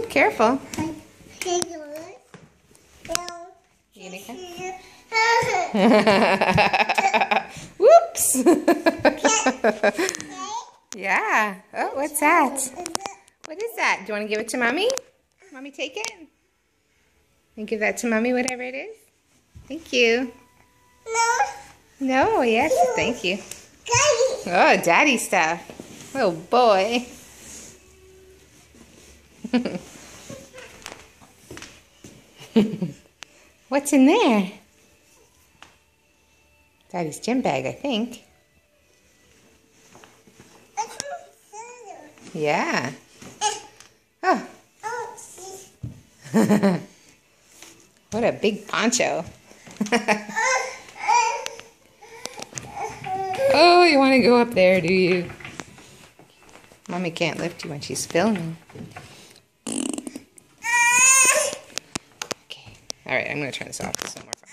careful. You gonna come? Whoops. Yeah. Oh, what's that? What is that? Do you want to give it to Mommy? Mommy, take it? And give that to Mommy, whatever it is? Thank you. No, yes, thank you. Oh, Daddy stuff. Oh, boy. What's in there? Daddy's gym bag, I think. Yeah. Oh. What a big poncho. Oh, you want to go up there, do you? Mommy can't lift you when she's filming. Okay. All right, I'm going to turn this off. It's no more fun.